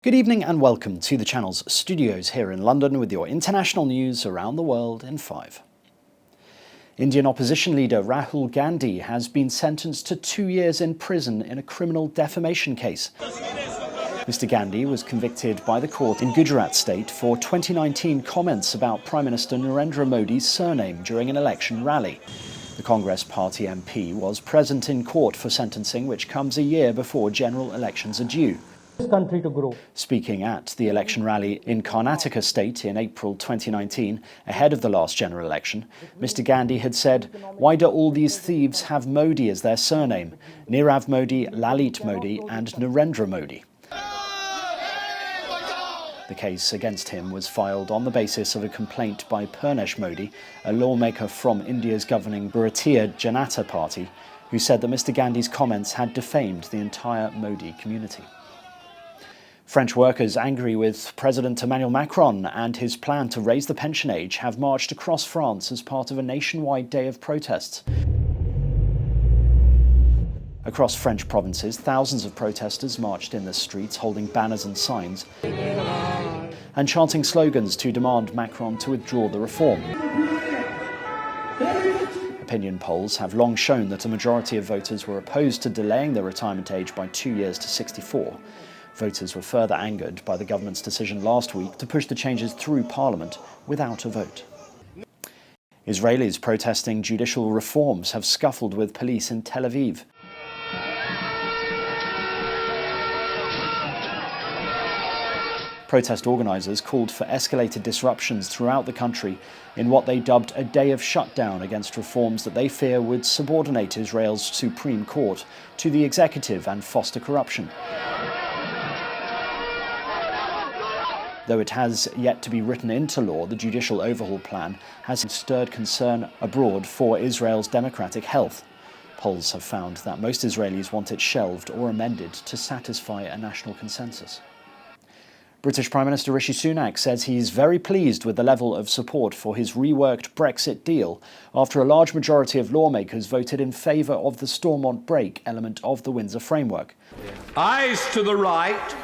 Good evening and welcome to the channel's studios here in London with your international news around the world in 5. Indian opposition leader Rahul Gandhi has been sentenced to 2 years in prison in a criminal defamation case. Mr. Gandhi was convicted by the court in Gujarat state for 2019 comments about Prime Minister Narendra Modi's surname during an election rally. The Congress Party MP was present in court for sentencing, which comes a year before general elections are due. Country to grow. Speaking at the election rally in Karnataka state in April 2019, ahead of the last general election, Mr. Gandhi had said, "Why do all these thieves have Modi as their surname? Nirav Modi, Lalit Modi and Narendra Modi." The case against him was filed on the basis of a complaint by Purnesh Modi, a lawmaker from India's governing Bharatiya Janata Party, who said that Mr. Gandhi's comments had defamed the entire Modi community. French workers angry with President Emmanuel Macron and his plan to raise the pension age have marched across France as part of a nationwide day of protests. Across French provinces, thousands of protesters marched in the streets holding banners and signs and chanting slogans to demand Macron to withdraw the reform. Opinion polls have long shown that a majority of voters were opposed to delaying the retirement age by 2 years to 64. Voters were further angered by the government's decision last week to push the changes through Parliament without a vote. Israelis protesting judicial reforms have scuffled with police in Tel Aviv. Protest organisers called for escalated disruptions throughout the country in what they dubbed a day of shutdown against reforms that they fear would subordinate Israel's Supreme Court to the executive and foster corruption. Though it has yet to be written into law, the judicial overhaul plan has stirred concern abroad for Israel's democratic health. Polls have found that most Israelis want it shelved or amended to satisfy a national consensus. British Prime Minister Rishi Sunak says he's very pleased with the level of support for his reworked Brexit deal after a large majority of lawmakers voted in favour of the Stormont Brake element of the Windsor Framework. Ayes to the right,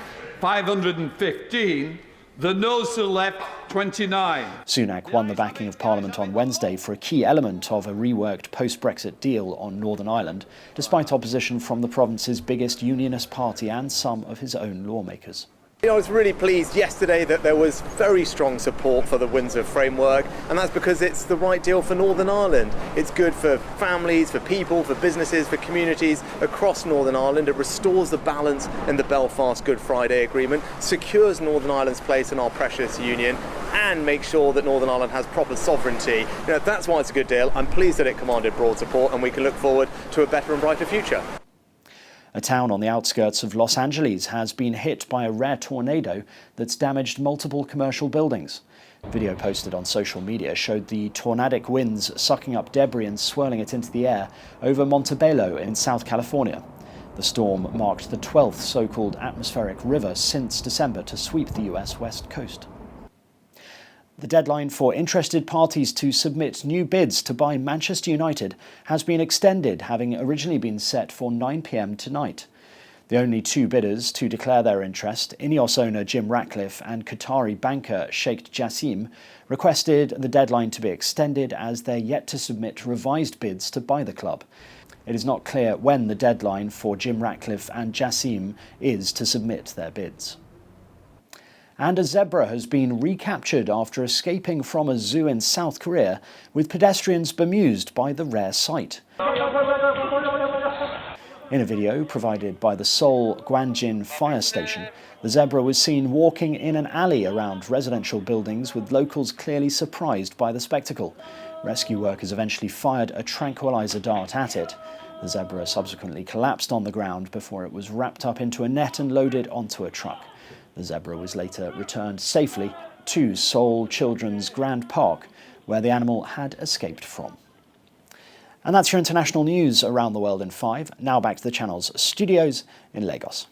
515. The noes to the left, 29. Sunak won the backing of Parliament on Wednesday for a key element of a reworked post-Brexit deal on Northern Ireland, despite opposition from the province's biggest unionist party and some of his own lawmakers. I was really pleased yesterday that there was very strong support for the Windsor Framework, and that's because it's the right deal for Northern Ireland. It's good for families, for people, for businesses, for communities across Northern Ireland. It restores the balance in the Belfast Good Friday Agreement, secures Northern Ireland's place in our precious union, and makes sure that Northern Ireland has proper sovereignty. That's why it's a good deal. I'm pleased that it commanded broad support, and we can look forward to a better and brighter future. A town on the outskirts of Los Angeles has been hit by a rare tornado that's damaged multiple commercial buildings. Video posted on social media showed the tornadic winds sucking up debris and swirling it into the air over Montebello in South California. The storm marked the 12th so-called atmospheric river since December to sweep the US West Coast. The deadline for interested parties to submit new bids to buy Manchester United has been extended, having originally been set for 9 p.m. tonight. The only two bidders to declare their interest, Ineos owner Jim Ratcliffe and Qatari banker Sheikh Jassim, requested the deadline to be extended as they're yet to submit revised bids to buy the club. It is not clear when the deadline for Jim Ratcliffe and Jassim is to submit their bids. And a zebra has been recaptured after escaping from a zoo in South Korea, with pedestrians bemused by the rare sight. In a video provided by the Seoul Gwangjin fire station, the zebra was seen walking in an alley around residential buildings, with locals clearly surprised by the spectacle. Rescue workers eventually fired a tranquilizer dart at it. The zebra subsequently collapsed on the ground before it was wrapped up into a net and loaded onto a truck. The zebra was later returned safely to Seoul Children's Grand Park, where the animal had escaped from. And that's your international news around the world in 5. Now back to the channel's studios in Lagos.